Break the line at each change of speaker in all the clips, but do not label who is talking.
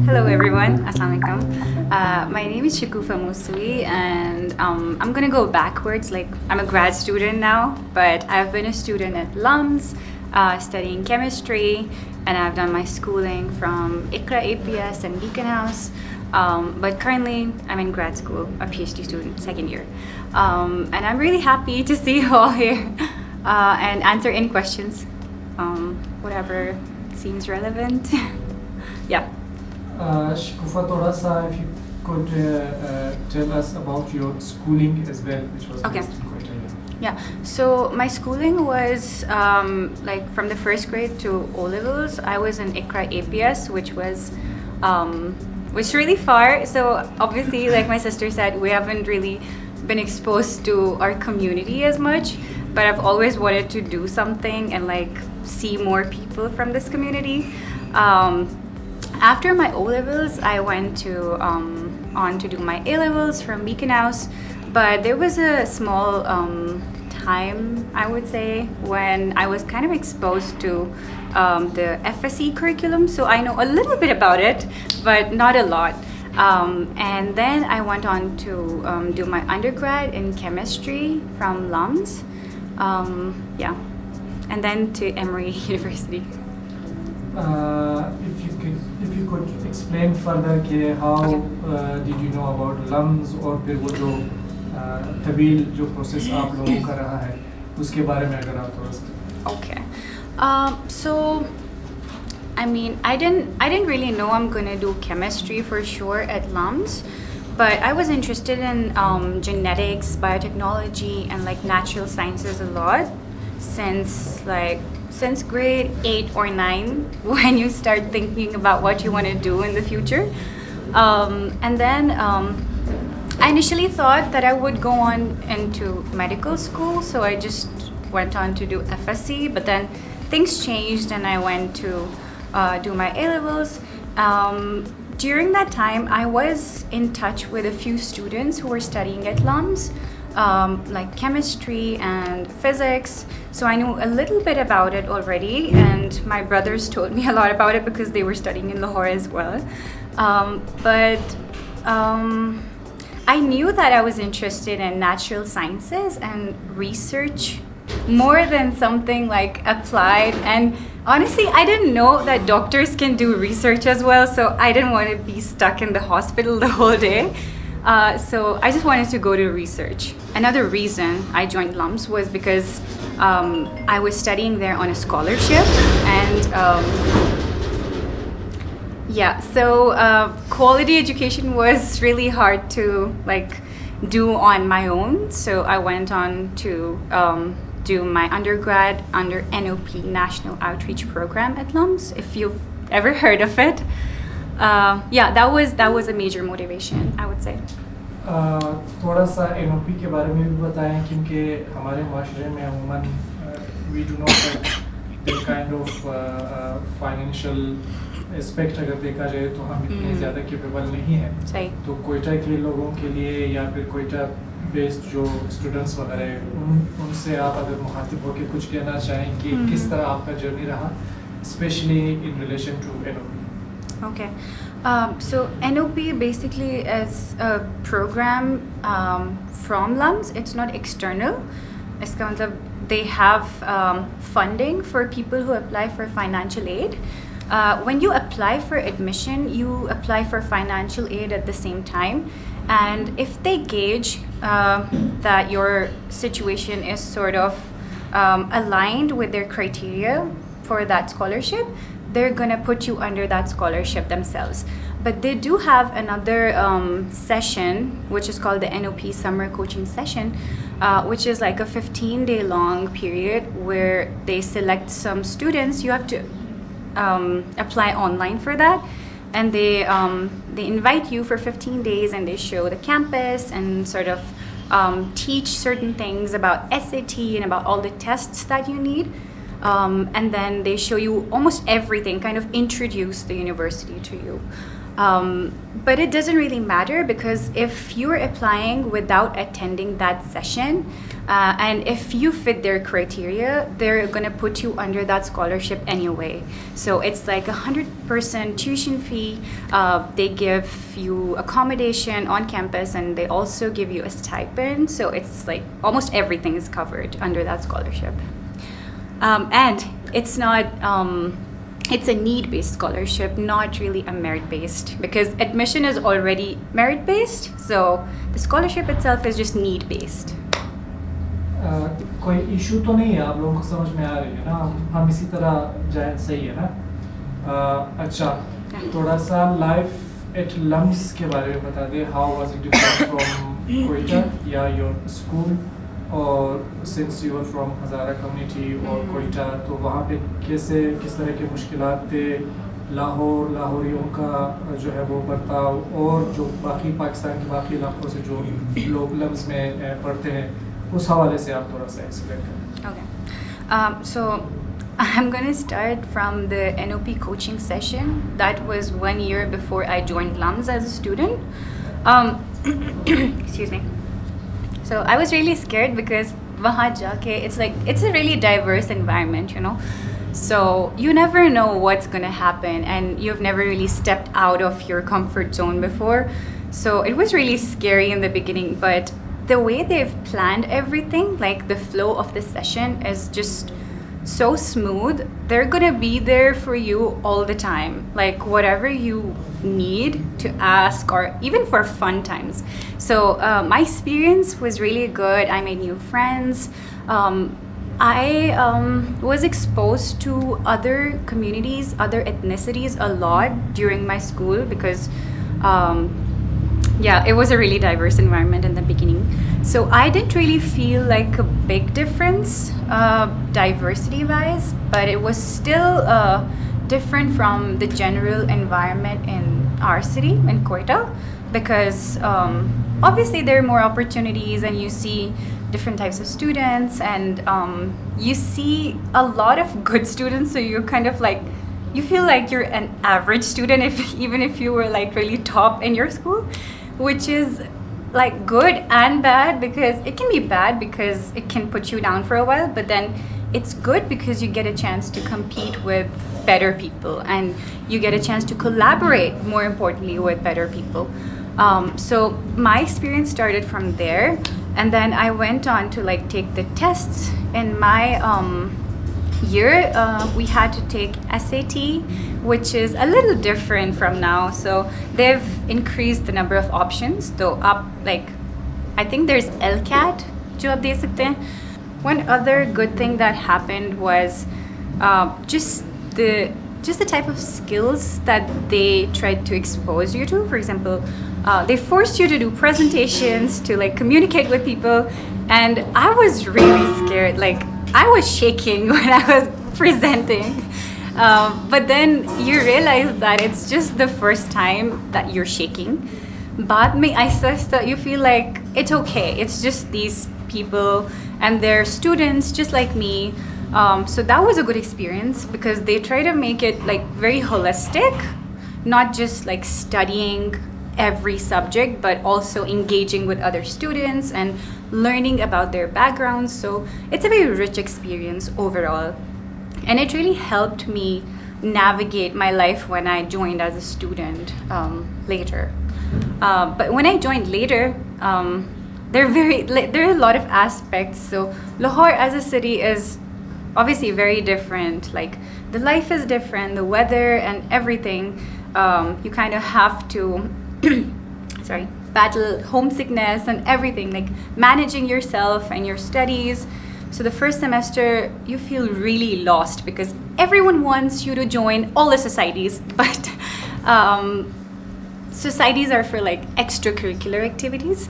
Hello everyone, Assalamu alaikum. My name is Shikufa Mousavi and I'm gonna go backwards. Like, I'm a grad student now, but I've been a student at LUMS studying chemistry, and I've done my schooling from ICRA APS and Beacon House. But currently I'm in grad school, a PhD student, second year. And I'm really happy to see you all here and answer any questions, whatever seems relevant. Yeah.
Shikufa, if you could tell us about your schooling as well, which was
Okay.
based in Quetta.
Yeah, so my schooling was like from the first grade to O levels. I was in ICRA APS, which was really far. So obviously, like my sister said, we haven't really been exposed to our community as much. But I've always wanted to do something and like see more people from this community. After my O levels, I went to on to do my A levels from Beacon House. But there was a small time, I would say, when I was kind of exposed to the FSE curriculum. So I know a little bit about it, but not a lot. And then I went on to do my undergrad in chemistry from LUMS. Yeah, and then to Emory University.
If you could explain further कि how did you know about LUMS और फिर वो जो तवील जो process आप लोगों का रहा है उसके बारे में अगर आप थोड़ा सा.
Okay. So I mean, I didn't really know I'm gonna do chemistry for sure at LUMS, but I was interested in genetics, biotechnology, and like natural sciences a lot since grade 8 or 9, when you start thinking about what you want to do in the future. And then I initially thought that I would go on into medical school, so I just went on to do FSC, but then things changed and I went to do my A-levels. During that time, I was in touch with a few students who were studying at LUMS, like chemistry and physics, so I knew a little bit about it already, and my brothers told me a lot about it because they were studying in Lahore as well. But I knew that I was interested in natural sciences and research more than something like applied, and honestly I didn't know that doctors can do research as well, so I didn't want to be stuck in the hospital the whole day. So I just wanted to go to research. Another reason I joined LUMS was because I was studying there on a scholarship, and yeah, so quality education was really hard to like do on my own. So I went on to do my undergrad under NOP, National Outreach Program at LUMS, if you've ever heard of it. Yeah, that was a major motivation, I would say.
थोड़ा सा NOP के बारे में भी बताएं, क्योंकि हमारे माशरे में अमूमन we do not have the kind of financial aspect अगर देखा जाए तो हम इतने ज़्यादा capable नहीं हैं.
सही.
तो क्वेटा के लोगों के लिए या फिर क्वेटा बेस्ड जो स्टूडेंट्स वगैरह हैं उनसे आप अगर मुखातिब होकर कुछ कहना चाहें कि किस तरह आपका जर्नी रहा, especially in relation to NOP.
Okay. So NOP basically is a program from LUMS. It's not external. इसका मतलब they have funding for people who apply for financial aid. When you apply for admission, you apply for financial aid at the same time. And if they gauge that your situation is sort of aligned with their criteria for that scholarship, they're gonna put you under that scholarship themselves. But they do have another session, which is called the NOP Summer Coaching Session, which is like a 15-day long period where they select some students. You have to apply online for that, and they invite you for 15 days, and they show the campus and sort of teach certain things about SAT and about all the tests that you need. And then they show you almost everything, kind of introduce the university to you. But it doesn't really matter because if you're applying without attending that session, and if you fit their criteria, they're gonna put you under that scholarship anyway. So it's like 100% tuition fee. They give you accommodation on campus, and they also give you a stipend. So it's like almost everything is covered under that scholarship. And it's not. It's a need-based scholarship, not really a merit-based, because admission is already merit-based, so the scholarship itself is just need-based.
कोई issue तो नहीं है, आप लोगों को समझ में आ रही है ना? हम इसी तरह जाएं, सही है ना? अच्छा, थोड़ा सा लाइफ एट लम्स के बारे में बता दें. How was it different from Quetta या योर स्कूल, और since you are from Hazara community और क्वेटा, तो वहाँ पे किस तरह के मुश्किलात थे, लाहौरियों का जो है वो बर्ताव, और जो बाकी पाकिस्तान के बाकी इलाकों से जो लोग लम्स में पढ़ते हैं, उस हवाले से आप थोड़ा सा एक्सप्लेन करें.
Okay. So I'm going to start from the NOP coaching session. That was 1 year before I joined LUMS as a student. Excuse me. So I was really scared because wahan jaake it's a really diverse environment, you know. So you never know what's going to happen, and you've never really stepped out of your comfort zone before. So it was really scary in the beginning, but the way they've planned everything, like the flow of the session is just so smooth. They're gonna be there for you all the time, like whatever you need to ask, or even for fun times. So my experience was really good. I made new friends. I was exposed to other communities, other ethnicities a lot during my school because yeah, it was a really diverse environment in the beginning. So I didn't really feel like a big difference diversity wise, but it was still different from the general environment in our city, in Quetta, because obviously there are more opportunities and you see different types of students, and you see a lot of good students, so you're kind of like, you feel like you're an average student even if you were like really top in your school, which is like good and bad, because it can be bad because it can put you down for a while, but then it's good because you get a chance to compete with better people, and you get a chance to collaborate, more importantly, with better people. So my experience started from there, and then I went on to like take the tests. In my year, we had to take SAT, which is a little different from now. So they've increased the number of options. So up, like, I think there's LCAT, jo aap de sakte hain. One other good thing that happened was just the type of skills that they tried to expose you to. For example, they forced you to do presentations, to like communicate with people, and I was really scared. Like, I was shaking when I was presenting. But then you realize that it's just the first time that you're shaking. Baad mein aisa you feel like it's okay. It's just these people and they're students just like me. So that was a good experience because they try to make it like very holistic, not just like studying every subject, but also engaging with other students and learning about their backgrounds. So it's a very rich experience overall. And it really helped me navigate my life when I joined as a student later. But when I joined later, there are a lot of aspects. So Lahore as a city is obviously very different. Like, the life is different, the weather and everything. You kind of have to battle homesickness and everything, like managing yourself and your studies. So the first semester you feel really lost because everyone wants you to join all the societies, but societies are for like extracurricular activities.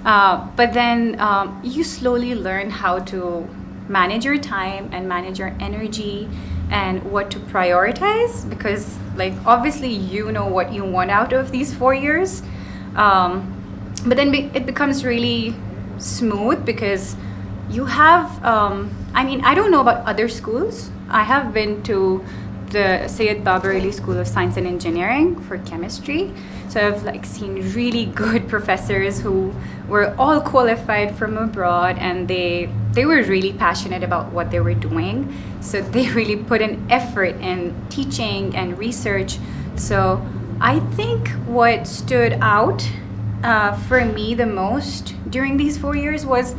But then you slowly learn how to manage your time and manage your energy and what to prioritize, because like obviously you know what you want out of these 4 years. But then it becomes really smooth because you have, I mean, I don't know about other schools. I have been to the Syed Babar Ali School of Science and Engineering for chemistry. So I've like seen really good professors who were all qualified from abroad, and they were really passionate about what they were doing. So they really put an effort in teaching and research. So I think what stood out for me the most during these 4 years was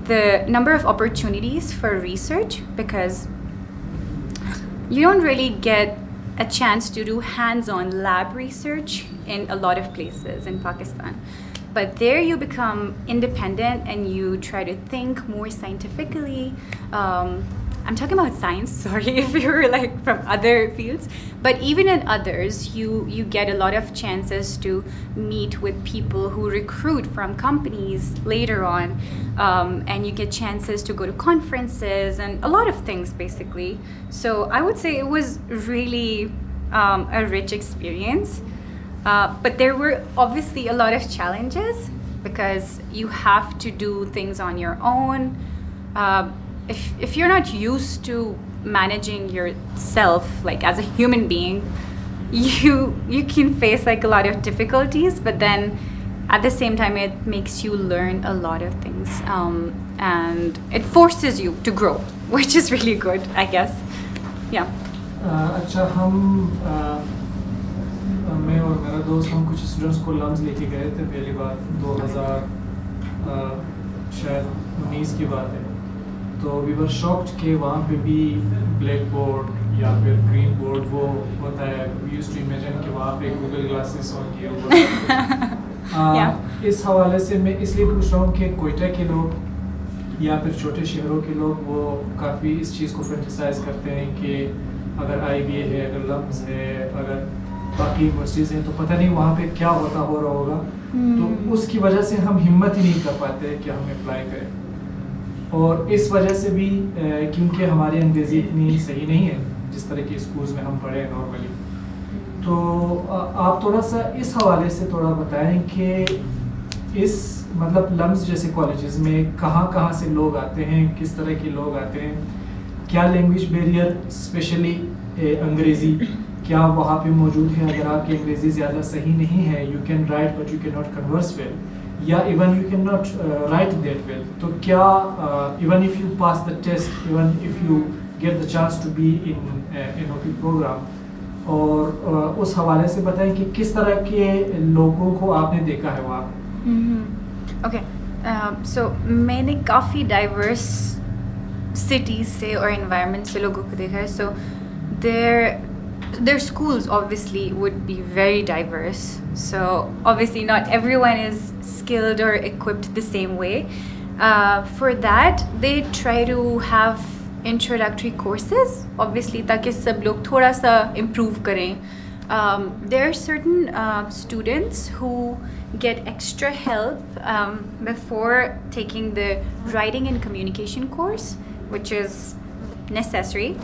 the number of opportunities for research, because you don't really get a chance to do hands-on lab research in a lot of places in Pakistan. But there you become independent and you try to think more scientifically. I'm talking about science, sorry if you're like from other fields, but even in others, you get a lot of chances to meet with people who recruit from companies later on, and you get chances to go to conferences and a lot of things basically. So I would say it was really a rich experience, but there were obviously a lot of challenges because you have to do things on your own. If you're not used to managing yourself like as a human being, you can face like a lot of difficulties, but then at the same time it makes you learn a lot of things, and it forces you to grow, which is really good, I guess. Yeah.
अच्छा, मैं और मेरा दोस्त हम कुछ students को lumps लेके गए थे पहली बार 2019 की बात है. तो वी वर शॉक्ड कि वहाँ पे भी ब्लैक बोर्ड या फिर ग्रीन बोर्ड वो होता है. वी यूज्ड टू इमेजिन कि वहाँ पे गूगल ग्लासेस होंगी. इस हवाले से मैं इसलिए पूछ रहा हूँ कि क्वेटा के लोग या फिर छोटे शहरों के लोग वो काफ़ी इस चीज़ को फैंटिसाइज करते हैं कि अगर IBA है, अगर लम्स है, अगर बाकी यूनिवर्सिटीज़ हैं, तो पता नहीं वहाँ पे क्या हो रहा होगा. तो उसकी वजह से हम हिम्मत ही नहीं कर पाते कि हम अप्लाई करें. और इस वजह से भी क्योंकि हमारी अंग्रेज़ी इतनी सही नहीं है जिस तरह के स्कूल्स में हम पढ़े नॉर्मली. तो आप थोड़ा सा इस हवाले से थोड़ा बताएं कि इस मतलब लम्स जैसे कॉलेजेस में कहाँ से लोग आते हैं, किस तरह के लोग आते हैं, क्या लैंग्वेज बैरियर स्पेशली अंग्रेज़ी क्या वहाँ पे मौजूद है. अगर आपकी अंग्रेज़ी ज़्यादा सही नहीं है, you can write but you can not converse well, या even you can not write that well, तो क्या even if you pass the test, even if you get the chance to be in NOP program, और उस हवाले से बताएं कि किस तरह के लोगों को आपने देखा है वहाँ.
ओके, सो मैंने काफ़ी डाइवर्स सिटीज़ से और एनवायरनमेंट से लोगों को देखा है. सो their schools obviously would be very diverse. So obviously not everyone is skilled or equipped the same way. For that, they try to have introductory courses, obviously, ताकि सब लोग थोड़ा सा improve करें. There are certain students who get extra help before taking the writing and communication course, which is necessary.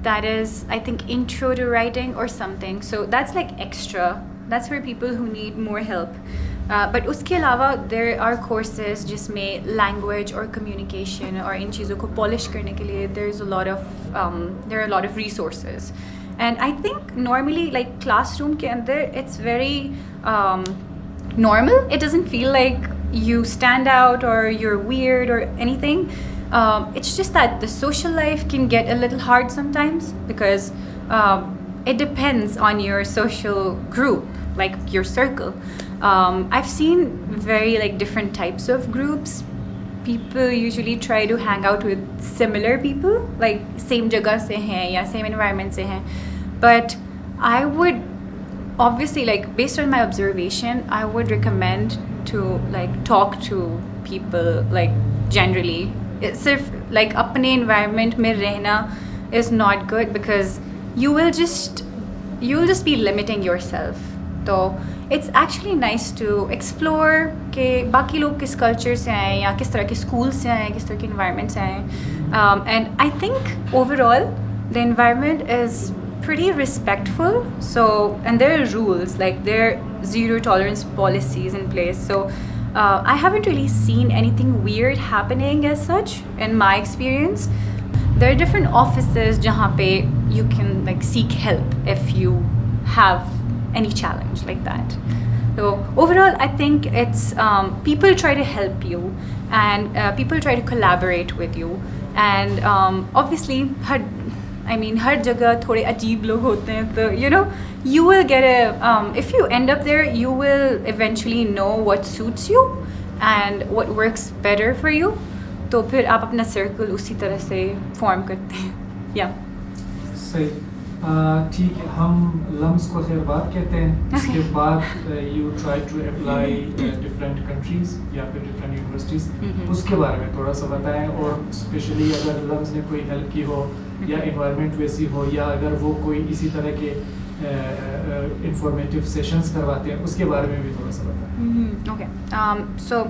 That is, I think, intro to writing or something. So that's like extra. That's for people who need more help. But uske alawa, there are courses जिसमें language or communication और इन चीज़ों को polish करने के लिए there are a lot of resources. And I think normally like classroom के अंदर it's very normal. It doesn't feel like you stand out or you're weird or anything. It's just that the social life can get a little hard sometimes because it depends on your social group, like your circle. I've seen very like different types of groups. People usually try to hang out with similar people, like same jagah se hain ya same environment se hain. But I would obviously, like based on my observation, I would recommend to like talk to people like generally. सिर्फ like अपने environment में रहना is not good because you will just be limiting yourself. तो it's actually nice to explore कि बाकी लोग किस culture से आए या किस तरह के schools से आए, किस तरह के environment से आए. And I think overall the environment is pretty respectful. So, and there are rules, like there are zero tolerance policies in place. So I haven't really seen anything weird happening as such in my experience. There are different offices जहाँ पे you can like seek help if you have any challenge like that. So overall, I think it's people try to help you, and people try to collaborate with you, and obviously, हर जगह थोड़े अजीब लोग होते हैं, तो you will get if you end up there, you will eventually know what suits you and what works better for you. तो फिर आप अपना सर्कल उसी तरह से फॉर्म करते हैं. या
सही. ठीक है, हम लम्स को खैर बात कहते हैं. इसके बाद you try to apply different countries या फिर डिफरेंट यूनिवर्सिटीज़. उसके बारे में थोड़ा सा बताएं, और स्पेशली अगर लम्स ने कोई हेल्प की हो या इन्वायरमेंट वैसी हो, या अगर वो कोई इसी तरह के इंफॉर्मेटिव सेशंस करवाते हैं, उसके बारे में भी थोड़ा सा बताएं.
Okay, so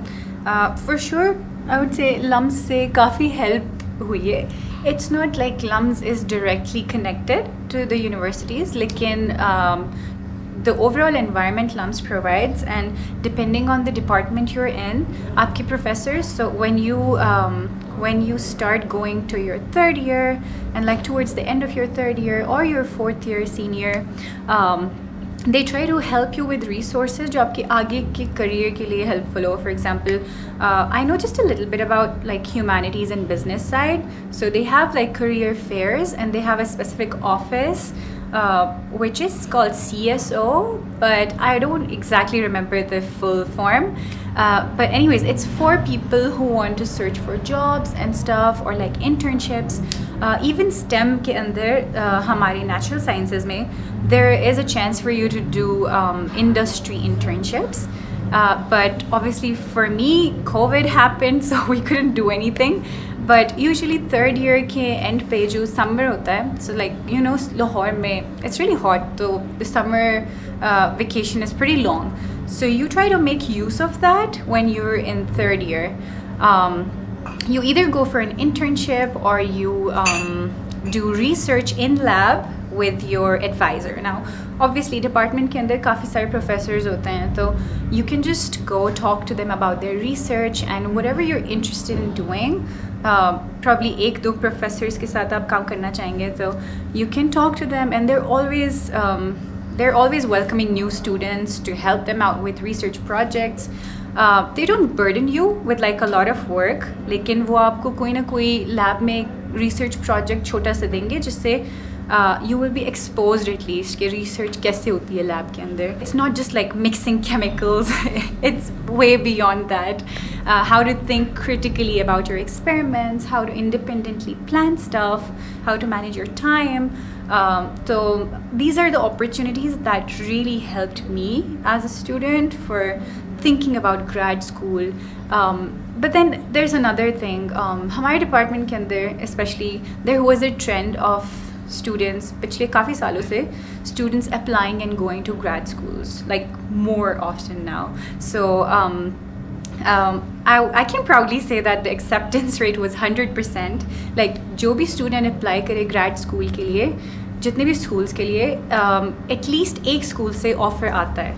for sure I would say LUMS से काफ़ी हेल्प हुई है. It's not like LUMS is directly connected to the universities, लेकिन the overall environment LUMS provides, and depending on the department you're in, आपके professors, so when you start going to your third year and like towards the end of your third year or your fourth year senior, they try to help you with resources जो आपके आगे के career के लिए helpful हो. For example, I know just a little bit about like humanities and business side. So they have like career fairs, and they have a specific office which is called CSO, but I don't exactly remember the full form. But anyways, it's for people who want to search for jobs and stuff, or like internships. Even STEM के अंदर हमारी natural sciences में there is a chance for you to do industry internships. But obviously for me, COVID happened, so we couldn't do anything. But usually third year के end पे जो summer होता है, so like Lahore में it's really hot, so the summer vacation is pretty long. So you try to make use of that when you're in third year. You either go for an internship, or you do research in lab with your advisor. Now obviously department के अंदर काफ़ी सारे professors होते हैं, तो you can just go talk to them about their research and whatever you're interested in doing. Probably एक दो professors के साथ आप काम करना चाहेंगे, so you can talk to them, and they're always welcoming new students to help them out with research projects. They don't burden you with like a lot of work, लेकिन वो आपको कोई ना कोई lab में research project छोटा सा देंगे, जिससे you will be exposed at least कि research कैसे होती है lab के अंदर. It's not just like mixing chemicals. It's way beyond that. How to think critically about your experiments, how to independently plan stuff, how to manage your time. So these are the opportunities that really helped me as a student for thinking about grad school. But then there's another thing. हमारे department के अंदर especially there was a trend of students पिछले काफ़ी सालों से students applying and going to grad schools like more often now. So I can proudly say that the acceptance rate was 100%. Like जो भी student apply करे grad school के लिए, जितने भी schools के लिए at least एक school से offer आता है.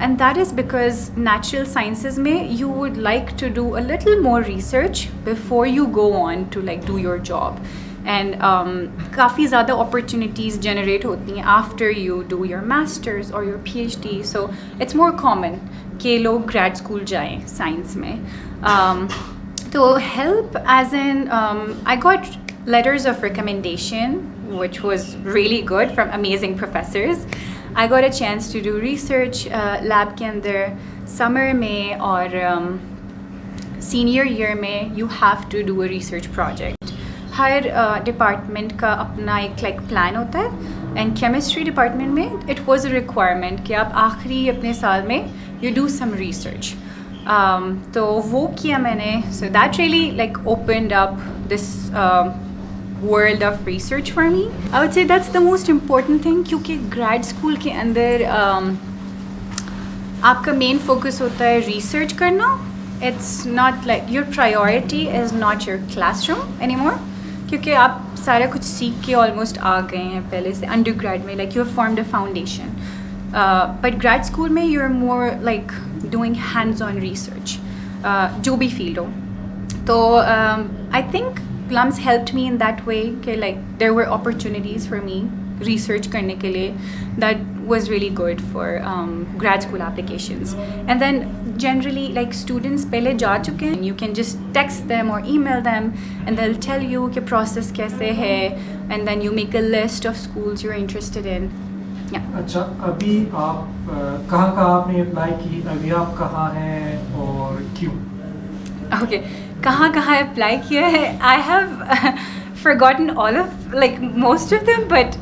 And that is because natural sciences में you would like to do a little more research before you go on to like do your job. And काफ़ी ज़्यादा opportunities generate होती हैं after you do your masters or your PhD. So it's more common कि लोग grad school जाएं science में. तो help as in I got letters of recommendation, which was really good from amazing professors. I got a chance to do research lab के अंदर summer में, और senior year में you have to do a research project. Her department का अपना एक like plan होता है, एंड केमिस्ट्री डिपार्टमेंट में इट वाज अ रिक्वायरमेंट कि आप आखिरी अपने साल में यू डू सम रिसर्च. तो वो किया मैंने. So that really like opened up this world of research for me. I would से that's the most important thing, क्योंकि ग्रेड स्कूल के अंदर आपका मेन फोकस होता है रिसर्च करना. It's not like your priority is not your classroom anymore, क्योंकि आप सारा कुछ सीख के ऑलमोस्ट आ गए हैं पहले से अंडरग्रेड में, like you have formed a foundation. But grad school में you are more like doing hands on research, जो भी फील्ड हो. तो I think LUMS helped me in that way कि like there were opportunities for me research करने के लिए that was really good for grad school applications. And then generally like students पहले जा चुके हैं, you can just text them or email them and they'll tell you कि process कैसे है, and then you make a list of schools you're interested in. Yeah.
अच्छा, अभी आप कहाँ आपने अप्लाई की, अभी आप कहाँ हैं और क्यों?
Okay, कहाँ अप्लाई किया है? I have forgotten all of like most of them, but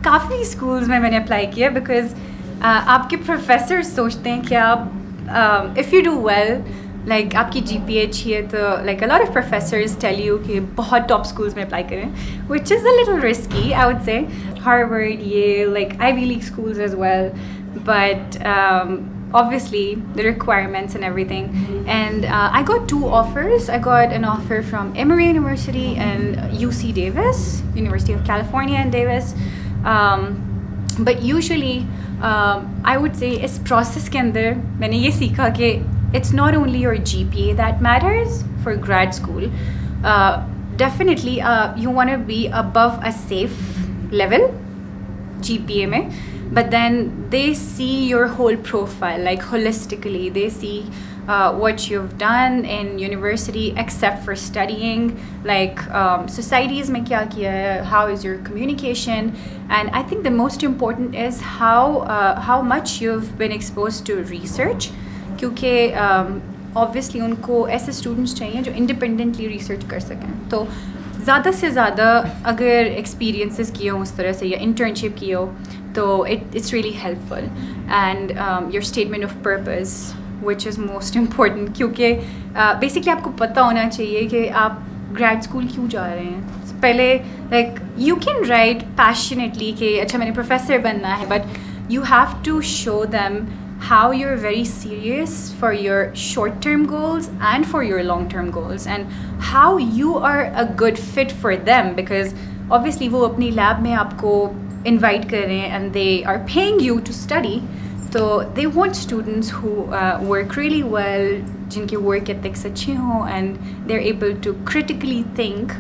काफ़ी schools में मैंने अप्लाई किया because आपके professors सोचते हैं कि आप if you do well like आपकी GPA अच्छी है तो like a lot of professors tell you कि बहुत top schools में apply करें, which is a little risky I would say. Harvard, Yale, like Ivy League schools as well, but obviously the requirements and everything. And I got 2 offers. I got an offer from Emory University and UC Davis, University of California in Davis. But usually I would say इस process के अंदर मैंने ये सीखा कि it's not only your GPA that matters for grad school. Definitely you want to be above a safe level GPA में, but then they see your whole profile like holistically. They see what you've done in university except for studying, like societies में क्या किया है, how is your communication, and I think the most important is how much you've been exposed to research, क्योंकि obviously उनको ऐसे students चाहिए जो independently research कर सकें. तो ज़्यादा से ज़्यादा अगर experiences किए हो उस तरह से या internship किए हो तो it's really helpful. And your statement of purpose, which is most important, क्योंकि basically आपको पता होना चाहिए कि आप grad school क्यों जा रहे हैं. पहले like you can write passionately कि अच्छा मैंने professor बनना है, but you have to show them how you're very serious for your short-term goals and for your long-term goals, and how you are a good fit for them, because obviously वो अपनी lab में आपको invite कर रहे हैं and they are paying you to study, so they want students who work really well, जिनके work ethics अच्छे हों and they're able to critically think.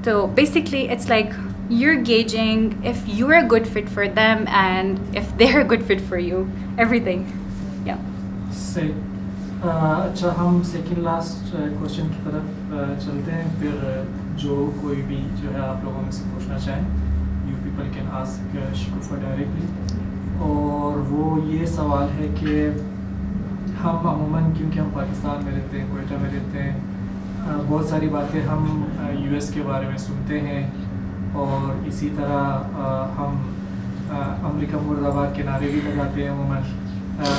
So basically it's like you're gauging if you're a good fit for them and if they're a good fit for you, everything. Yeah.
सही. अच्छा, हम second last question की तरफ चलते हैं. फिर जो कोई भी जो है आप लोगों में से पूछना चाहें, you people can ask Shikufa directly. और वो ये सवाल है कि हम अमूमन, क्योंकि हम पाकिस्तान में रहते हैं, क्वेटा में रहते हैं, बहुत सारी बातें हम US के बारे में सुनते हैं और इसी तरह हम अमेरिका मुर्दाबाद के नारे भी लगाते हैं अमूमन,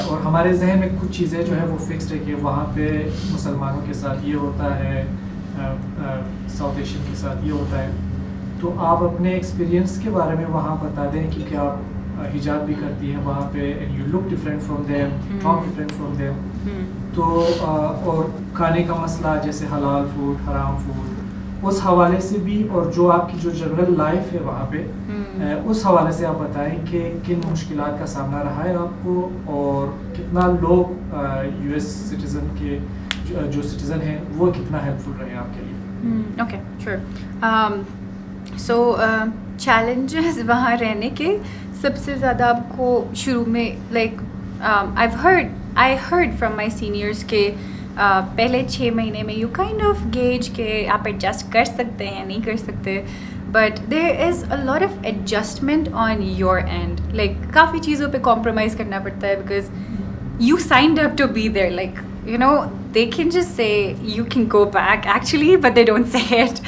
और हमारे जहन में कुछ चीज़ें जो है वो फिक्स्ड है कि वहाँ पे मुसलमानों के साथ ये होता है, साउथ एशियन के साथ ये होता है. तो आप अपने एक्सपीरियंस के बारे में वहाँ बता दें, क्योंकि आप हिजाब भी करती हैं वहाँ पे, and you look different from them, talk different from them. तो और खाने का मसला जैसे हलाल फूड, हराम फूड, उस हवाले से भी, और जो आपकी जो जनरल लाइफ है वहाँ पे उस हवाले से आप बताएं कि किन मुश्किलात का सामना रहा है आपको, और कितना लोग US सिटीज़न के जो सिटीज़न हैं वो कितना हेल्पफुल रहे आपके लिए.
Okay, sure. So challenges वहाँ रहने के सबसे ज़्यादा आपको शुरू में like I heard from my seniors के पहले 6 महीने में you kind of gauge के आप adjust कर सकते हैं या नहीं कर सकते, but there is a lot of adjustment on your end. Like काफ़ी चीज़ों पे compromise करना पड़ता है because you signed up to be there. Like, you know, they can just say you can go back actually, but they don't say it.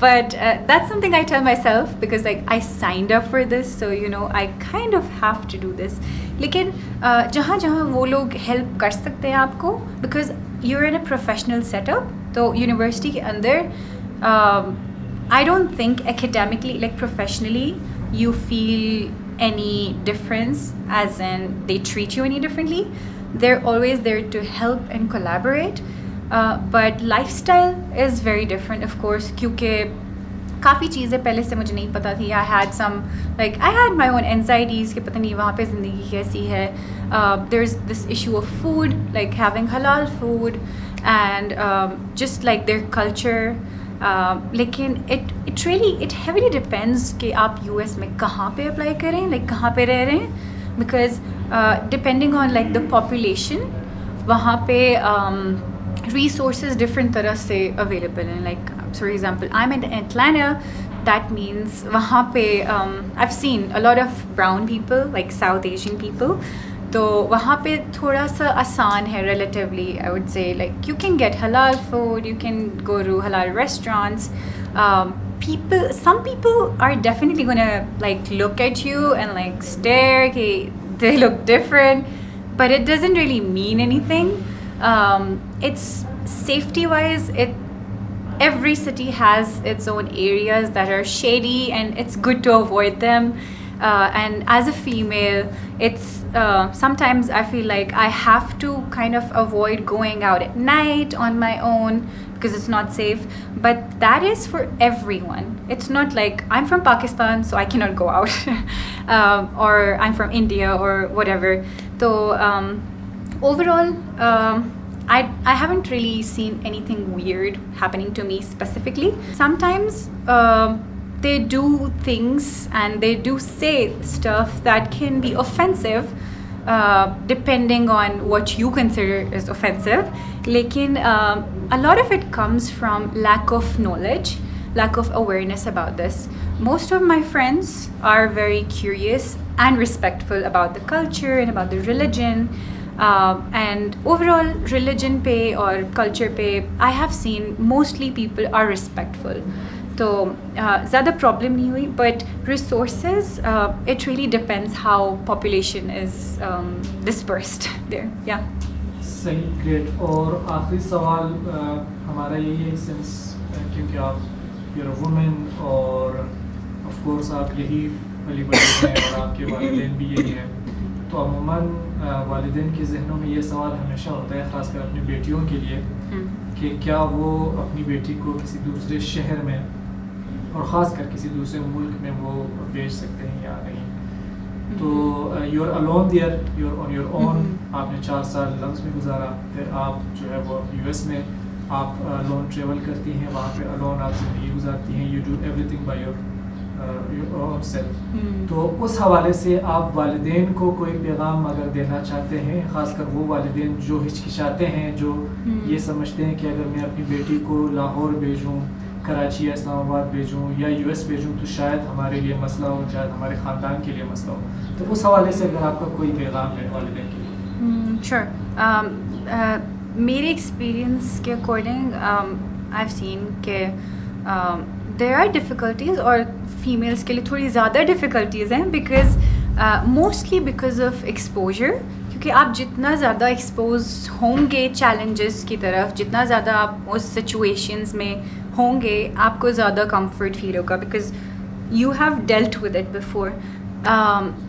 But that's something I tell myself because like I signed up for this, so you know I kind of have to do this. लेकिन जहाँ जहाँ वो लोग help कर सकते हैं आपको, because you're in a professional setup, तो university के अंदर I don't think academically, like professionally, you feel any difference as in they treat you any differently. They're always there to help and collaborate. But lifestyle is very different, of course, क्योंकि काफ़ी चीज़ें पहले से मुझे नहीं पता थी. I had my own anxieties कि पता नहीं वहाँ पे ज़िंदगी कैसी है. There's this issue of food, like having halal food, and just like their culture. लेकिन it heavily depends कि आप US में कहाँ पे apply करें, like कहाँ पे रह रहे हैं, because depending on like the population, वहाँ पे resources different तरह से available हैं. Like for example, I'm in Atlanta. That means वहाँ पे I've seen a lot of brown people, like South Asian people. तो वहाँ पे थोड़ा सा आसान है relatively, I would say. Like you can get halal food, you can go to halal restaurants. Some people are definitely gonna like look at you and like stare. Okay, they look different, but it doesn't really mean anything. It's safety-wise, every city has its own areas that are shady, and it's good to avoid them. And as a female, it's sometimes I feel like I have to kind of avoid going out at night on my own because it's not safe. But that is for everyone. It's not like I'm from Pakistan, so I cannot go out, or I'm from India or whatever. So overall, I haven't really seen anything weird happening to me specifically. Sometimes they do things and they do say stuff that can be offensive, depending on what you consider is offensive. Lekin a lot of it comes from lack of knowledge, lack of awareness about this. Most of my friends are very curious and respectful about the culture and about the religion. And overall religion pe or culture pe, I have seen mostly people are respectful. तो ज़्यादा problem नहीं हुई. But resources, it really depends how population is dispersed there. या
सही, great. और आखिरी सवाल हमारा यही है, सिंस क्योंकि आप यूर अ वुमेन और ऑफ कोर्स आप यही पली बड़ी हैं और आपके वालिदैन भी यही हैं, तो अमूमन वालिदैन के जहनों में ये सवाल हमेशा होता है, ख़ासकर अपनी बेटियों के लिए, कि क्या वो अपनी बेटी को किसी दूसरे शहर में और ख़ासकर किसी दूसरे मुल्क में वो भेज सकते हैं या नहीं. तो you are alone there, you are on your own. आपने 4 साल लम्स में गुजारा, फिर आप जो है वो US में आप अलोन ट्रेवल करती हैं, वहाँ पे अलोन आप ज़िंदगी गुजारती हैं. You do everything by your own self. तो उस हवाले से आप वालिदैन को कोई पैगाम अगर देना चाहते हैं, ख़ासकर वो वालिदैन जो हिचकिचाते हैं, जो ये समझते हैं कि अगर मैं अपनी बेटी को लाहौर भेजूँ, कराची या इस्लामाबाद भेजूँ या US भेजूँ तो शायद हमारे लिए मसला हो, शायद हमारे ख़ानदान के लिए मसला हो, तो उस हवाले से अगर आपका कोई पैगाम है वालिदैन के लिए.
श्योर. मेरे एक्सपीरियंस के अकॉर्डिंग आई हैव सीन के देयर आर डिफ़िकल्टीज़, और फीमेल्स के लिए थोड़ी ज़्यादा डिफ़िकल्टीज़ हैं, because mostly because of exposure. क्योंकि आप जितना ज़्यादा एक्सपोज होंगे चैलेंजेस की तरफ, जितना ज़्यादा आप उस सिचुएशंस में होंगे, आपको ज़्यादा कंफर्ट फील होगा, because you have dealt with it before.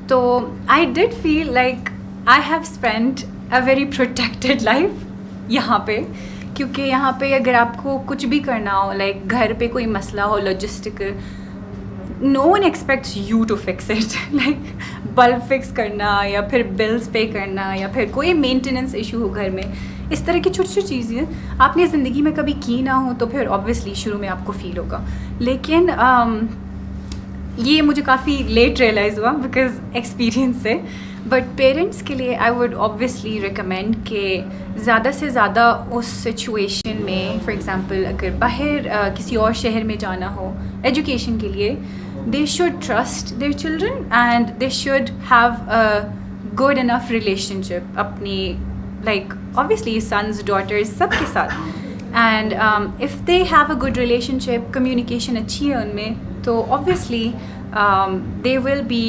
तो I did feel like I have spent a very protected life यहाँ पे, क्योंकि यहाँ पे अगर आपको कुछ भी करना हो, लाइक घर पे कोई मसला हो logistical, no one expects you to fix it. Like bulb fix करना या फिर बिल्स पे करना या फिर कोई मेंटेनेंस इशू हो घर में, इस तरह की छोटी छोटी चीज़ें आपने ज़िंदगी में कभी की ना हो, तो फिर ऑब्वियसली शुरू में आपको फील होगा. लेकिन ये मुझे काफ़ी लेट रियलाइज़ हुआ बिकॉज एक्सपीरियंस से. बट पेरेंट्स के लिए आई वुड ऑब्वियसली रिकमेंड कि ज़्यादा से ज़्यादा उस सिचुएशन में, फॉर एग्ज़ाम्पल अगर बाहर किसी और शहर में जाना हो एजुकेशन के लिए, they should trust their children and they should have a good enough relationship अपनी, like obviously sons, daughters, सबके साथ. And if they have a good relationship, communication अच्छी है उनमें, तो obviously they will be,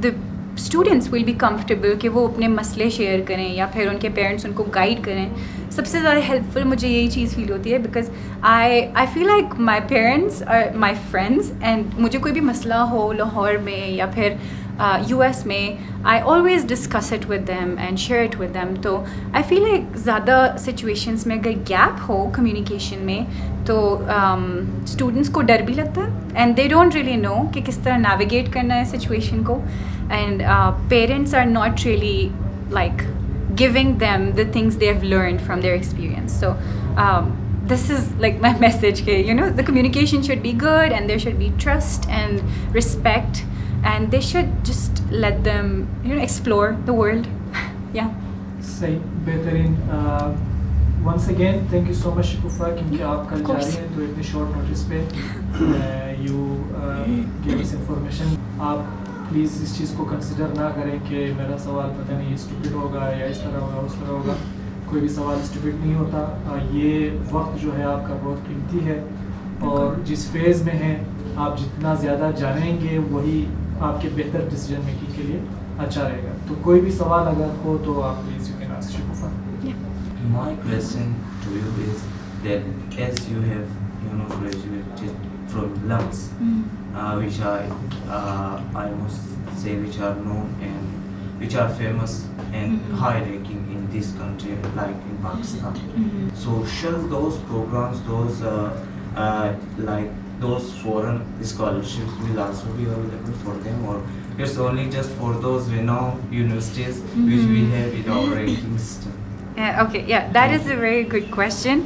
the students will be comfortable कि वो अपने मसले शेयर करें या फिर उनके पेरेंट्स उनको गाइड करें. सबसे ज़्यादा हेल्पफुल मुझे यही चीज़ फील होती है, because I feel like my parents are my friends, and मुझे कोई भी मसला हो लाहौर में या फिर US में, I always discuss it with them and share it with them. तो आई फील लाइक ज़्यादा सिचुएशंस में अगर गैप हो कम्युनिकेशन में, तो स्टूडेंट्स को डर भी लगता है, and they don't really know कि किस तरह नेविगेट करना है सिचुएशन को. And parents are not really like giving them the things they have learned from their experience. So this is like my message, you know, the communication should be good and there should be trust and respect, and they should just let them, you know, explore the world. Yeah.
सही बेहतरीन. Once again, thank you so much Shikufa, क्योंकि आप कल जा रही हैं तो इतने short notice पे you give us information. आप प्लीज़ इस चीज़ को कंसिडर ना करें कि मेरा सवाल पता नहीं स्टूपिड होगा या इस तरह होगा उस तरह होगा. कोई भी सवाल स्टूपिड नहीं होता. ये वक्त जो है आपका बहुत कीमती है और जिस फेज़ में हैं आप जितना ज़्यादा जानेंगे वही आपके बेहतर डिसीजन मेकिंग के लिए अच्छा रहेगा. तो कोई भी सवाल अगर हो तो आप please you can ask Shigufa.
My question to you is that as you have, you know, graduated from LUMS, which I must say which are known and which are famous and high ranking in this country, like in Pakistan. So shall those programs, those like those foreign scholarships will also be available for them, or it's only just for those renowned universities which we have in our ranking system?
Okay, yeah, that is a very good question.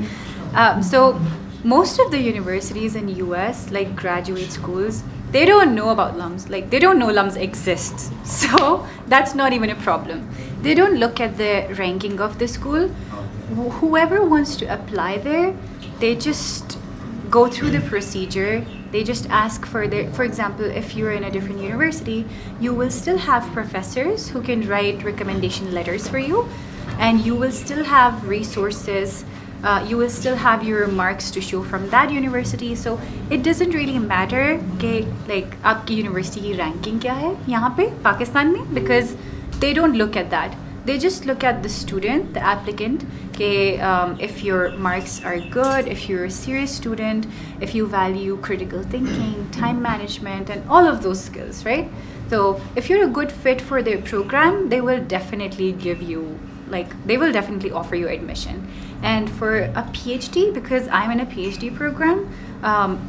So most of the universities in US, like graduate schools, they don't know about LUMS. Like they don't know LUMS exists. So that's not even a problem. They don't look at the ranking of the school. Whoever wants to apply there, they just go through the procedure. They just ask for example, if you're in a different university, you will still have professors who can write recommendation letters for you. And you will still have resources, you will still have your marks to show from that university. So it doesn't really matter कि like आपकी university की ranking क्या है यहाँ पे पाकिस्तान में, because they don't look at that. They just look at the student, the applicant, if your marks are good, if you're a serious student, if you value critical thinking, time management, and all of those skills, right? So if you're a good fit for their program, they will definitely give you, like they will definitely offer you admission. And for a PhD, because I'm in a PhD program,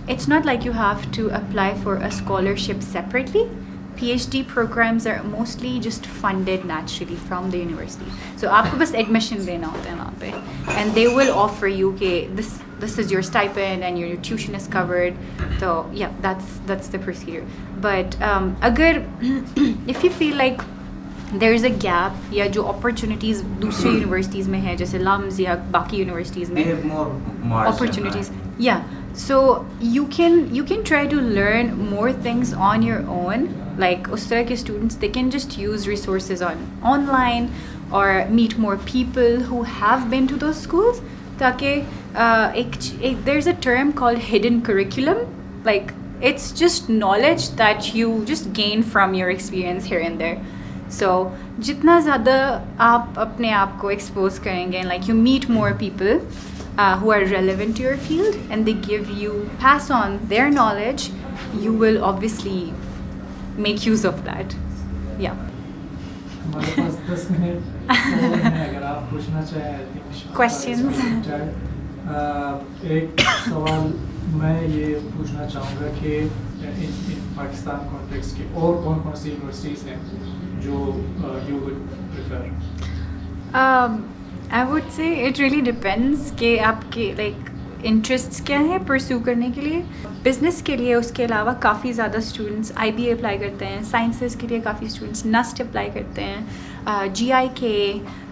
it's not like you have to apply for a scholarship separately. PhD programs are mostly just funded naturally from the university. So आपको बस admission देना होता है वहाँ पे, and they will offer you कि this is your stipend and your tuition is covered. So yeah, that's the procedure. But अगर if you feel like there is a gap या जो opportunities दूसरी universities में है जैसे LUMS या बाकी universities में
They have more
opportunities. Yeah. So you can try to learn more things on your own. Like उस तरह के students, they can just use resources online or meet more people who have been to those schools. ताकि there's a term called hidden curriculum. Like it's just knowledge that you just gain from your experience here and there. So जितना ज़्यादा आप अपने आप को expose करेंगे, like you meet more people who are relevant to your field and they pass on their knowledge, you will obviously make use of that. Yeah.
हमारे पास 10 minute हैं, अगर आप पूछना चाहें I think
Questions?
एक सवाल मैं ये पूछना चाहूँगा कि इन पाकिस्तान कॉन्टेक्स्ट के और कौन-कौन सी यूनिवर्सिटीज़ हैं जो you would prefer?
I would say it really depends कि आपके like interests क्या हैं pursue करने के लिए. Business के लिए उसके अलावा काफ़ी ज़्यादा students IB अप्लाई करते हैं, sciences के लिए काफ़ी students NUST अप्लाई करते हैं, GIK,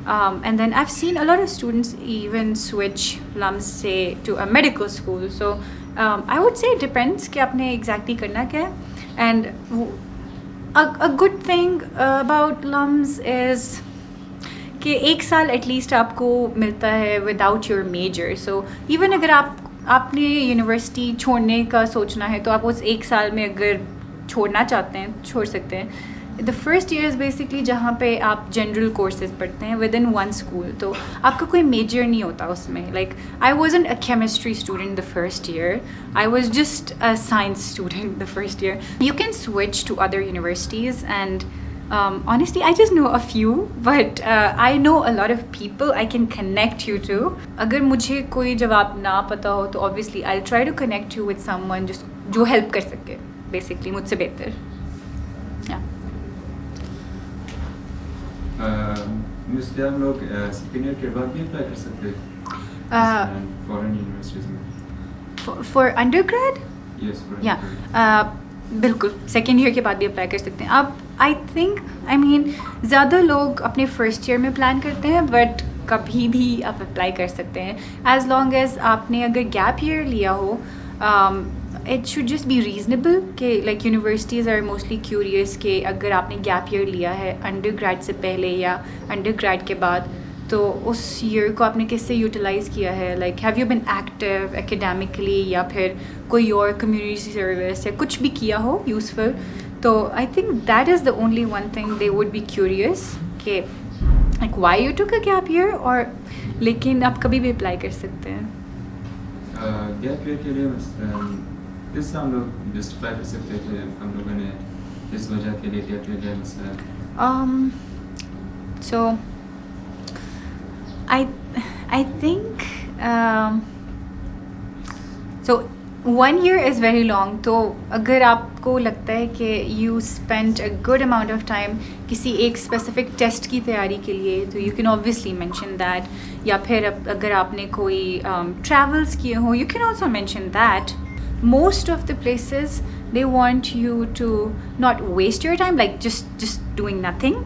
and then I've seen a lot of students even switch LUMS say to a medical school. So I would say it depends कि आपने exactly करना क्या है. And a good thing about LUMS is कि एक साल at least आपको मिलता है without your major. So even अगर आपने यूनिवर्सिटी छोड़ने का सोचना है तो आप उस एक साल में अगर छोड़ना चाहते हैं छोड़ सकते हैं. The first year is basically जहाँ पे आप जनरल कोर्सेज पढ़ते हैं विद इन वन स्कूल, तो आपका कोई मेजर नहीं होता उसमें. Like I wasn't a chemistry student the first year, I was just a science student the first year. You can switch to other universities and honestly, I just know a few, but I know a lot of people I can connect you to. अगर मुझे कोई जवाब ना पता हो तो obviously I'll try to connect you with someone जो help कर सके basically मुझसे बेहतर. Yeah.
मिस क्या हम लोग सेकेंड ईयर के बाद भी अप्लाई कर सकते हैं? फॉरेन यूनिवर्सिटीज़ में?
For undergrad?
यस फॉर
या बिल्कुल सेकेंड ईयर के बाद भी अप्लाई कर सकते हैं आप. आई मीन ज़्यादा लोग अपने फर्स्ट ईयर में प्लान करते हैं, बट कभी भी आप अप्लाई कर सकते हैं एज लॉन्ग एज आपने अगर गैप ईयर लिया हो. It should just be reasonable कि like universities are mostly curious कि अगर आपने गैप ईयर लिया है अंडर ग्रेड से पहले या अंडर ग्रेड के बाद, तो उस ईयर को आपने किससे यूटिलाइज़ किया है. Like have you been active academically या फिर कोई और कम्युनिटी सर्विस या कुछ भी किया हो यूज़फुल. तो I think that is the only one thing they would be curious कि like why you took a gap year. और लेकिन आप कभी भी अप्लाई कर सकते हैं.
गैप ईयर के लिए बस किस हम लोग जस्टिफाई कर सकते हैं कि हम लोगों ने इस वजह के लिए गैप ईयर लिया मसला?
So I think so 1 year is very long. तो अगर आपको लगता है कि you spent a good amount of time किसी एक specific test की तैयारी के लिए, तो you can obviously mention that. या फिर अगर आपने कोई travels किए हो, you can also mention that. Most of the places they want you to not waste your time, like just doing nothing.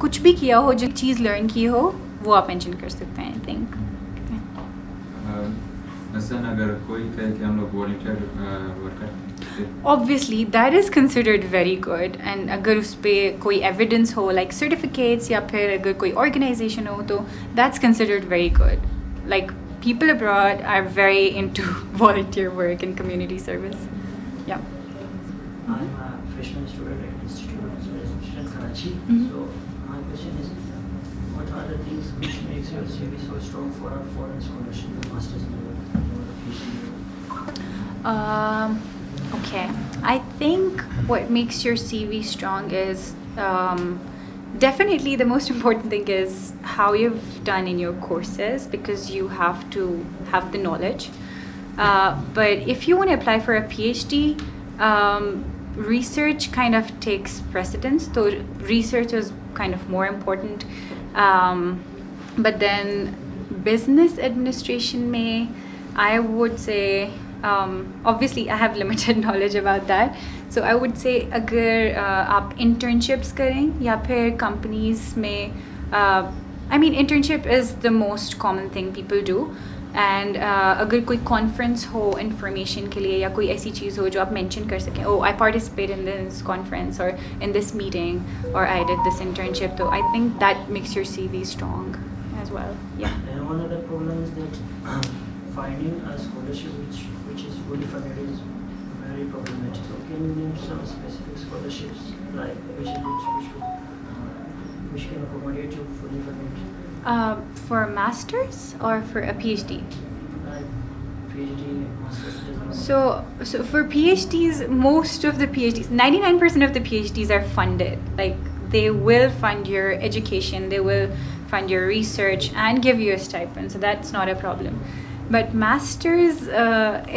कुछ भी किया हो, जो चीज़ learn की हो, वो आप मेंशन कर सकते हैं. आई थिंक
मसलन अगर कोई कहे कि हम लोग वॉलंटियर वर्क करते हैं,
obviously that is considered very good. And अगर उस पर कोई एविडेंस हो लाइक सर्टिफिकेट्स या फिर अगर कोई ऑर्गेनाइजेशन हो, तो that's considered very good. Like people abroad are very into volunteer work and community service. Yeah.
I'm a freshman student at Institute of Education in Karachi.
Mhm.
So my question is, what are the things which makes your CV so strong for a foreign scholarship, a master's level or a PhD level?
Okay. I think what makes your CV strong is definitely the most important thing is how you've done in your courses, because you have to have the knowledge. But if you want to apply for a PhD, research kind of takes precedence. So research is kind of more important. But then business administration may, I would say, obviously I have limited knowledge about that. So I would say अगर आप internships करें या फिर companies में, I mean internship is the most common thing people do. And अगर कोई conference हो information के लिए या कोई ऐसी चीज़ हो जो आप mention कर सकें, oh I participated in this conference or in this meeting or I did this internship, so I think that makes your CV strong as well. Yeah.
And one other problem is that finding a scholarship which is fully funded is very problematic. So can you name some specific scholarships like which can accommodate you fully funded?
For a master's or for a PhD?
Like PhD, master's.
So for PhDs, most of the PhDs, 99% of the PhDs are funded. Like they will fund your education, they will fund your research and give you a stipend. So that's not a problem. But masters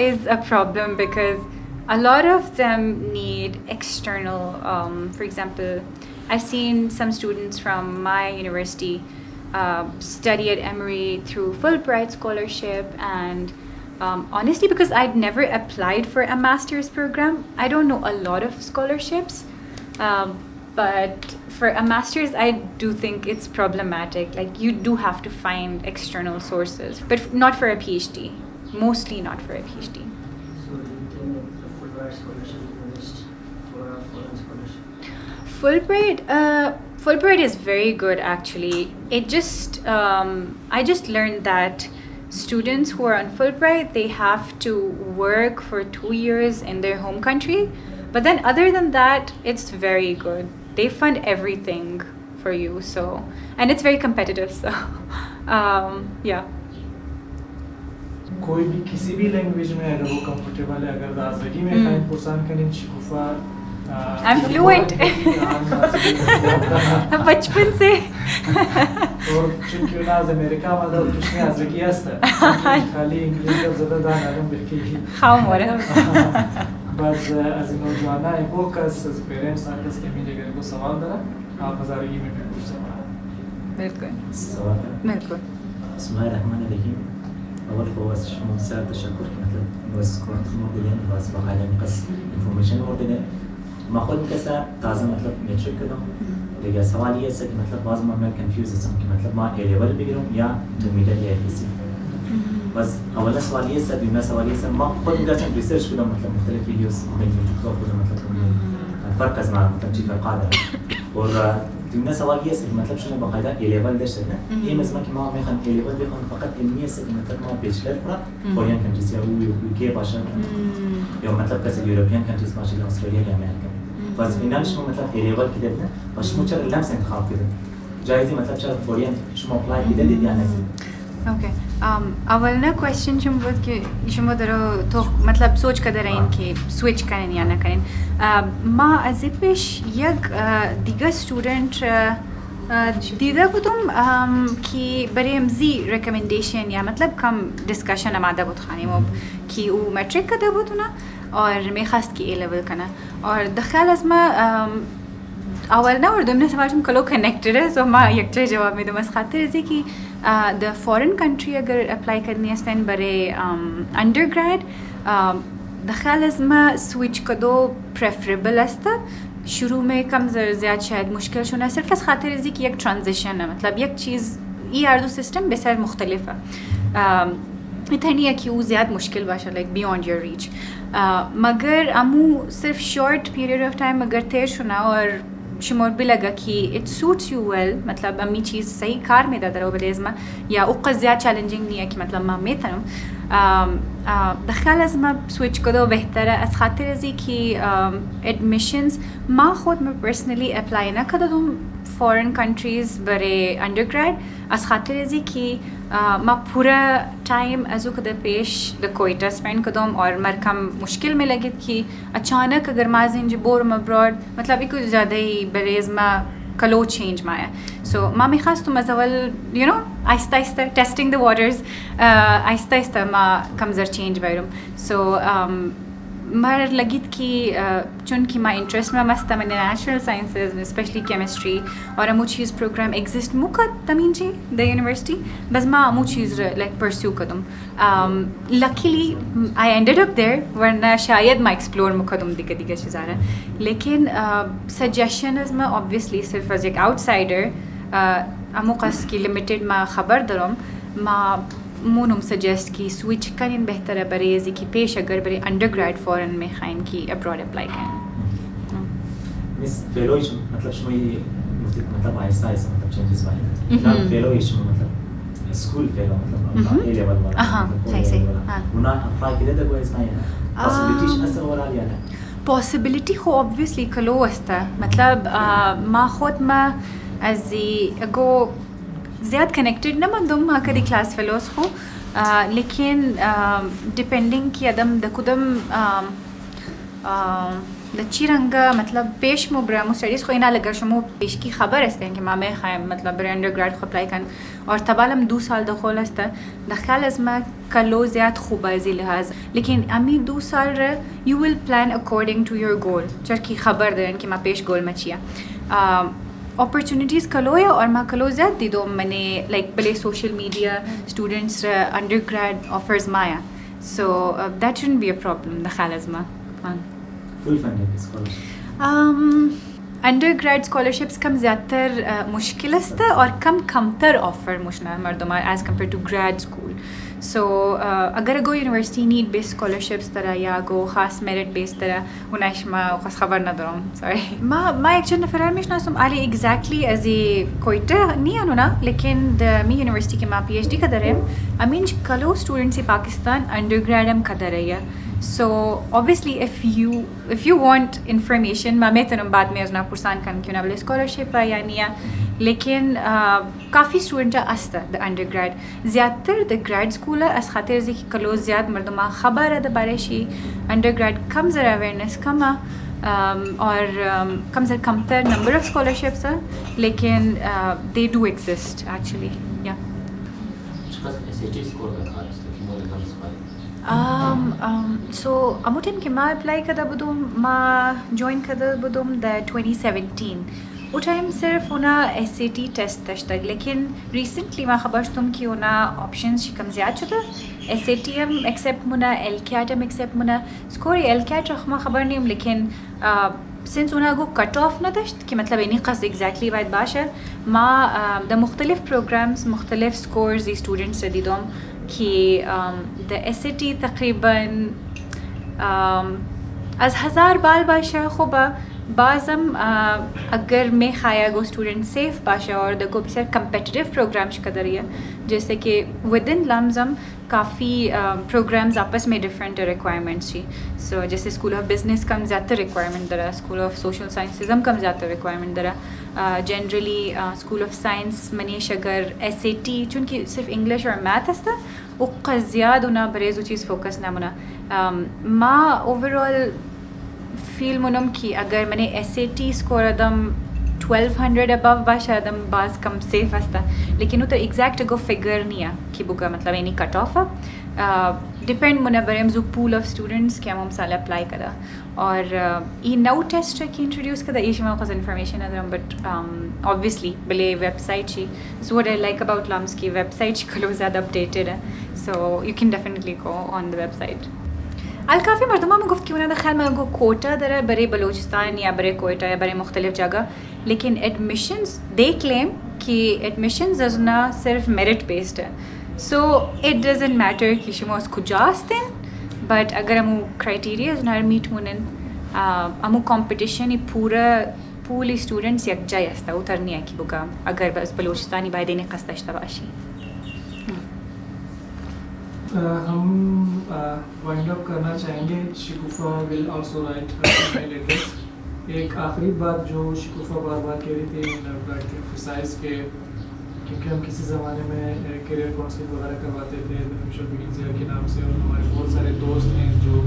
is a problem because a lot of them need external, for example, I've seen some students from my university study at Emory through Fulbright scholarship, and honestly, because I'd never applied for a master's program, I don't know a lot of scholarships. But for a master's, I do think it's problematic. Like you do have to find external sources, but not for a PhD. Mostly not for a PhD.
So do you think that the Fulbright scholarship is the best for a foreign scholarship?
Fulbright is very good actually. It just I just learned that students who are on Fulbright, they have to work for 2 years in their home country. But then other than that, it's very good. They fund everything for you, so, and it's very competitive, so yeah.
कोई भी किसी भी language में अगर वो comfortable है, अगर हाज़रगी में खाएं पुरसान करें शिकुफा,
I'm fluent. बचपन से.
और क्यों ना आज अमेरिका में तो कुछ नहीं हाज़रगी है, खाली इंग्लिश का ज़्यादा दान आलम बिल्कुल.
हाँ मोरा.
बस as in नौजवाना एक वो कस पेरेंट्स आकस के मिले अगर को सवाल दरा आप हज़ारगी में भी पूछ सकते हैं.
बिल्कुल.
सवाल
बिल्कुल.
बिस्मिल्लाहिर्रहमानिर्रहीम. أول خواص شو مساعد تشكر مثلا بس كنت موديلين بس بحاجة نقص information موديلين ما خود كسا تازه मतलब metric كده دیگه سوال ये है कि मतलब बाज़ मैं confuse हूँ कि मतलब मैं A level بگیرم या intermediate या APC बस अवला सवाल ये है दूसरा सवाल ये है मैं खुद गया रिसर्च करूँ मतलब मुख्तलिफ वीडियोस में यूट्यूब का खुद मतलब فرق أزمة मतलब जी فرق هذا और दूसरा सवाल ये है कि मतलब شنو بقاعدة A level ده شدنا ये مثلا कि मैं خن A level بخن فقط علمية से मतलब मैं bachelor पूरा foreign countries या UK बाशा या मतलब कैसे European countries बाशा या ऑस्ट्रेलिया या अमेरिका बस فينال شنو मतलब A level كده ده بس مو شرط لمس انتخاب كده جايزي मतलब شرط foreign شنو apply كده دي يعني
ओके अवलना क्वेश्चन शुमबद के शुमदरो तो मतलब सोच कदर है इनके स्विच करें या ना करें माँ अज़िपेश यक दिगा स्टूडेंट दिगा को तुम कि बड़े मज़ी रिकमेंडेशन या मतलब कम डिस्कशन हमारा बहुत खाने वो कि वो मैट्रिक का दबो तो ना और मैं ख़ास की ए लेवल का ना और दख़ल अज़मा अवल ना और दुनिया सवाल तुम कलो कनेक्टेड है सो माँ यकचे जवाब में तो मस खाते रहे कि द फॉरेन कंट्री अगर अप्लाई करनी है स्टैंड बरे अंडर ग्रेड दख़ल अज़मा स्विच का दो प्रेफरेबल अस्ता शुरू में कम ज़्यादा शायद मुश्किल शुना सिर्फ इस खातिर रही कि एक ट्रांजिशन है मतलब एक चीज़ ये आर्दू सिस्टम बेसर मुख्तलिफ है इतना नहीं है कि वो ज़्यादा मुश्किल बाशा लाइक बियॉन्ड योर रीच मगर अमू सिर्फ शॉर्ट पीरियड ऑफ टाइम अगर थे शुना और शुमार भी लगा कि इट सूट्स यू वेल मतलब अम्मी चीज़ सही कार में दादा रो बदेज़मा या उक्का ज़्यादा चैलेंजिंग नहीं है कि मतलब माँ में तनुम दख़ल अज़मा स्विच को दो बेहतर है अस खातिर रज़ी कि एडमिशन्स माँ खुद में पर्सनली अप्लाई ना कर दूँ फॉरेन कंट्रीज़ बरे अंडर ग्रेड अस खातिर रज़ी कि माँ पूरा टाइम अजू कदर पेश द कोइटा स्पेंड कदम और मरकम मुश्किल में लगे कि अचानक अगर माजिन जो बोर अब्रॉड मतलब एक ज़्यादा ही बरेज़ माँ कलो चेंज माया सो माँ में ख़ास तो मज़वल you know Aahista Aahista testing the waters Aahista Aahista माँ कमज़र चेंज बैरूम सो मर लगित कि चूँकि माँ इंटरेस्ट में मस्त मैंने नेचुरल साइंसेज स्पेशली केमिस्ट्री और अमू चीज़ प्रोग्राम एग्जिस्ट मुका तमीन जी द यूनिवर्सिटी बस माँ अमू चीज़ लाइक परस्यू कदम luckily I ended up there वरना शायद माँ एक्सप्लोर मुका तुम दिक्कत दिक्कत चीज़ आ रहा लेकिन सजेशन इज़ माँ ऑब्वियसली सिर्फ एज एक आउटसाइडर अमू कस की लिमिटेड माँ खबर दरम माँ मूनम सजेस्ट की स्विच करें बेहतर है बरेज़ी की पेश अगर बरे अंडर ग्रेड फॉरेन में खाइन की अब्रॉड अप्लाई करें
मिस फेलोइश मतलब शो ये मतलब आहिस्ता आहिस्ता मतलब चेंजेस वाले ना फेलोइश मतलब स्कूल फेलो मतलब ए लेवल वाला
हाँ सही सही हाँ
उन्हें अप्लाई किया तो कोई ऐसा है ना पॉसिबिलिटीज ऐसा हो रहा है
पॉसिबिलिटी हो ऑब्वियसली कलो वस्ता मतलब माँ खुद माँ अज़ी अगो ज़्यादा कनेक्टेड ना बंदुम माँ करी क्लास फेलोस को लेकिन डिपेंडिंग की अदम दकुदम लच्ची रंगा मतलब पेश मुब्रा मुस्टडीज़ को इना लगा शमो पेश की खबर हस्ते हैं कि माँ में खाए मतलब बरे अंडर ग्रेड को अप्लाई कर और तबालम 2 साल दखोल हस्ता दखल अज़मा कलो ज़्यादा खूबाजी लिहाज लेकिन अमी 2 साल रे you will plan according to your goal चर की खबर दें कि माँ पेश गोल मचिया opportunities कलो या और माँ कलो ज़्यादा दी दो मैंने like पहले social media students undergrad offers Maya so that shouldn't be a problem दखाल Azma
full funding scholarship
undergrad scholarships कम ज़्यादातर मुश्किल है और कमतर offer मुश्ना मर्दों as compared to grad school so अगर गो यूनिवर्सिटी नीड बेस्ड स्कॉलरशिप्स तरह या गो खास मेरिट बेस्ड तरह उन्हें माँ खास खबर ना दरूँ सॉरी माँ एक चंद फरार में ना सुम आली एग्जैक्टली एज ए कोइटा नहीं आनो ना लेकिन द मी यूनिवर्सिटी के माँ PhD कदर है अमीन कलो स्टूडेंट से पाकिस्तान अंडरग्रेड हम कदर है so obviously if you want information माँ मैं तनुम बाद में अजना पुरसान कन क्यों ना बोले स्कॉलरशिप है या नहीं लेकिन काफ़ी स्टूडेंट अस्ता द अंडरग्रेड ज़्यादातर द ग्रेड स्कूल है अस खातिर ज़ी कलो ज़्यादा मर्दमा खबर है द बारेशी अंडरग्रेड कम ज़रा अवेयरनेस कम और कम ज़रा कमतर नंबर ऑफ स्कॉलरशिप्स है लेकिन दे डू एग्जिस्ट एक्चुअली या so amutin ke ma apply kada budum ma join kada budum the 2017 वो टाइम सिर्फ उना SAT टेस्ट तक लेकिन रिसेंटली मैं खबर तुम कि उना ऑप्शंस कम ज़्यादा चुका SAT हम एक्सेप्ट मुना LCAT हम एक्सेप्ट मुना स्कोर LCAT रखमा खबर नहीं लेकिन सिंस उना गो कट ऑफ न दश्त कि मतलब इन्हीं कस एग्जैक्टली बात बाशर माँ द मुख्तलिफ प्रोग्राम्स मुख्तलिफ स्कोर्स दी स्टूडेंट्स रदी दोम कि द SAT तकरीबन از 1000 बाल बाशा खुबा बाज़म अगर मैं खाया गो स्टूडेंट सेफ बाशा और दको भी सर कम्पिटिटिव प्रोग्राम्स कदर है जैसे कि विद इन लम्स हम काफ़ी प्रोग्राम्स आपस में डिफरेंट रिक्वायरमेंट्स थी सो जैसे स्कूल ऑफ बिजनेस कम ज़्यादा रिक्वायरमेंट दरा स्कूल ऑफ सोशल साइंसेज हम कम ज़्यादा रिक्वायरमेंट दरा generally school of science Manish अगर SAT चूँकि सिर्फ इंग्लिश और मैथ हस्ता वो ज़्यादा उना बरेज़ चीज़ फोकस ना मुना माँ ओवरऑल फील मुनम कि अगर मैंने SAT स्कोर अदम 1200 अबव बाशा अदम बाज कम सेफ हस्ता लेकिन वो तो एग्जैक्ट गो फिगर नहीं है कि बुका मतलब एनी कट ऑफ डिपेंड मुना बरेम जो पूल ऑफ स्टूडेंट्स क्या हम साल अप्लाई करा और ये नौ टेस्ट की इंट्रोड्यूस करा ये शमा कुछ इन्फॉर्मेशन अदम बट ऑब्वियसली बले website she so what I like about LUMS की वेबसाइट कलो ज़्यादा अपडेटेड है so you can definitely go on the website अल काफ़ी मरतबा में गुफ्त क्यों ना दखल में गो कोटा दरा बरे बलूचिस्तान या बरे कोयटा या बरे मुख्तलिफ जगह लेकिन एडमिशन्स दे क्लेम कि एडमिशन्स अजना सिर्फ मेरिट बेस्ड है सो इट डजंट मैटर कि शुमा उसको जास्तिन बट अगर हमू क्राइटेरिया जना मीट मुनन हमू कंपटीशन ही पूरा पूल स्टूडेंट्स यकजा यस्ता उतरनी है कि बुका अगर बस बलूचिस्तानी बाय देने कस्ता बाशी
हम वाइंड अप करना चाहेंगे Shigufa will also write email address एक आखिरी बात जो शिकुफा बार बार कह रही थी एक्सरसाइज के क्योंकि हम किसी ज़माने में करियर काउंसलिंग वगैरह करवाते थे फ्यूचर बिगिंस ईयर के नाम से और हमारे बहुत सारे दोस्त हैं जो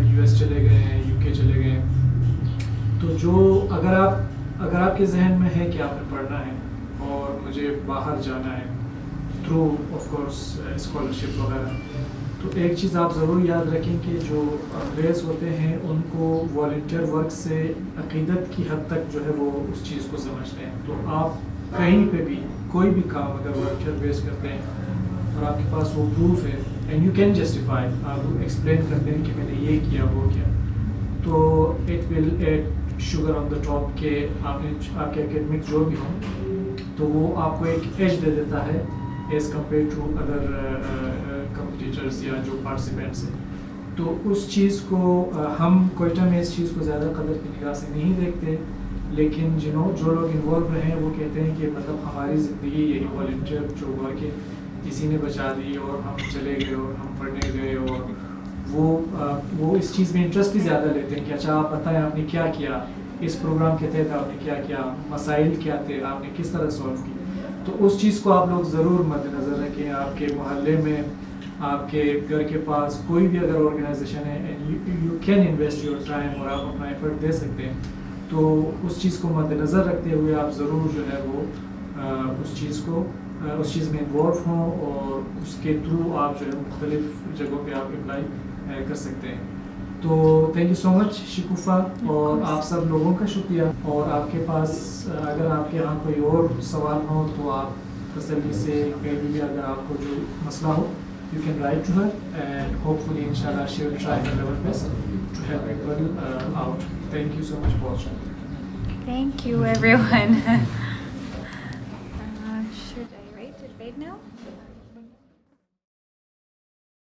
US चले गए हैं UK चले गए हैं तो जो अगर आपके जहन में है कि आपने पढ़ना है और मुझे बाहर जाना है थ्रू ऑफ कोर्स स्कॉलरशिप वगैरह तो एक चीज़ आप ज़रूर याद रखें कि जो अंग्रेज़ होते हैं उनको वॉलंटियर वर्क से अक़ीदत की हद तक जो है वो उस चीज़ को समझते हैं तो आप कहीं पे भी कोई भी काम अगर वॉलंटियर बेस करते हैं और आपके पास वो प्रूफ है एंड यू कैन जस्टिफाई आप एक्सप्लेन करते हैं कि मैंने ये किया वो किया तो it will add sugar on the top के आपके एकेडमिक जो भी हों तो वो आपको एक एज दे देता है as compared to other competitors या जो पार्टिसिपेंट्स हैं तो उस चीज़ को हम कोयटा में इस चीज़ को ज़्यादा कदर की निगाह से नहीं देखते लेकिन जो लोग इन्वॉल्व रहे हैं वो कहते हैं कि मतलब हमारी ज़िंदगी यही वॉलंटियर जो वर्क है इसी ने बचा दी और हम चले गए और हम पढ़ने गए और वो इस चीज़ में इंटरेस्ट भी ज़्यादा लेते हैं कि अच्छा आप बताएं आपने क्या किया इस प्रोग्राम के तहत आपने क्या किया मसाइल क्या थे आपने किस तरह सॉल्व की तो उस चीज़ को आप लोग ज़रूर मद्देनज़र रखें आपके मोहल्ले में आपके घर के पास कोई भी अगर ऑर्गेनाइजेशन है and you can invest your time और आप अपना एफर्ट दे सकते हैं तो उस चीज़ को मद्देनज़र रखते हुए आप ज़रूर जो है वो उस चीज़ में इन्वॉल्व हों और उसके थ्रू आप जो है मुख्तलिफ जगहों पे आप अप्लाई कर सकते हैं तो थैंक यू सो मच शिकुफा और आप सब लोगों का शुक्रिया और आपके पास अगर आपके यहाँ कोई और सवाल हो तो आप तसल्ली से कहीं भी अगर आपको जो मसला हो you can write to her and hopefully inshallah she will try her level best to help people out. Thank you so much for watching.
Thank you everyone.